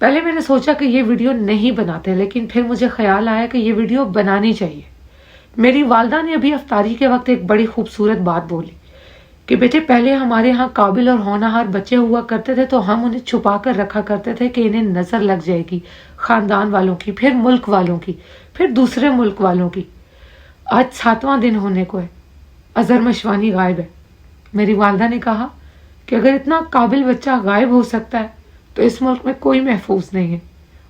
پہلے میں نے سوچا کہ یہ ویڈیو نہیں بناتے، لیکن پھر مجھے خیال آیا کہ یہ ویڈیو بنانی چاہیے۔ میری والدہ نے ابھی افطاری کے وقت ایک بڑی خوبصورت بات بولی کہ بیٹے پہلے ہمارے ہاں قابل اور ہونہار بچے ہوا کرتے تھے تو ہم انہیں چھپا کر رکھا کرتے تھے کہ انہیں نظر لگ جائے گی خاندان والوں کی، پھر ملک والوں کی، پھر دوسرے ملک والوں کی۔ آج 7واں دن ہونے کو ہے، اظہر مشوانی غائب ہے۔ میری والدہ نے کہا کہ اگر اتنا قابل بچہ غائب ہو سکتا ہے تو اس ملک میں کوئی محفوظ نہیں ہے،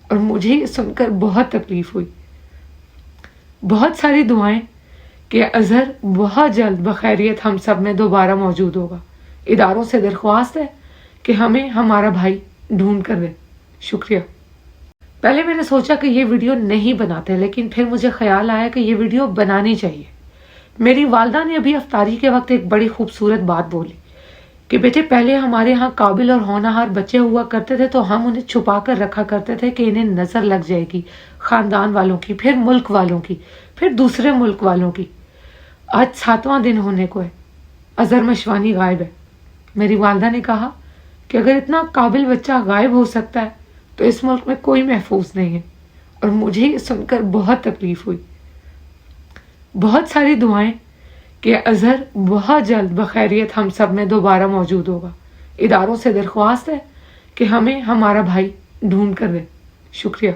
اور مجھے یہ سن کر بہت تکلیف ہوئی۔ بہت ساری دعائیں کہ اظہر بہت جلد بخیریت ہم سب میں دوبارہ موجود ہوگا۔ اداروں سے درخواست ہے کہ ہمیں ہمارا بھائی ڈھونڈ کر دیں۔ شکریہ۔ پہلے میں نے سوچا کہ یہ ویڈیو نہیں بناتے، لیکن پھر مجھے خیال آیا کہ یہ ویڈیو بنانی چاہیے۔ میری والدہ نے ابھی افطاری کے وقت ایک بڑی خوبصورت بات بولی کہ بیٹے پہلے ہمارے ہاں قابل اور ہونہار بچے ہوا کرتے تھے تو ہم انہیں چھپا کر رکھا کرتے تھے کہ انہیں نظر لگ جائے گی خاندان والوں کی، پھر ملک والوں کی، پھر دوسرے ملک والوں کی۔ آج 7واں دن ہونے کو ہے، اظہر مشوانی غائب ہے۔ میری والدہ نے کہا کہ اگر اتنا قابل بچہ غائب ہو سکتا ہے تو اس ملک میں کوئی محفوظ نہیں ہے، اور مجھے یہ سن کر بہت تکلیف ہوئی۔ بہت ساری دعائیں کہ اظہر بہت جلد بخیریت ہم سب میں دوبارہ موجود ہوگا۔ اداروں سے درخواست ہے کہ ہمیں ہمارا بھائی ڈھونڈ کر دیں۔ شکریہ۔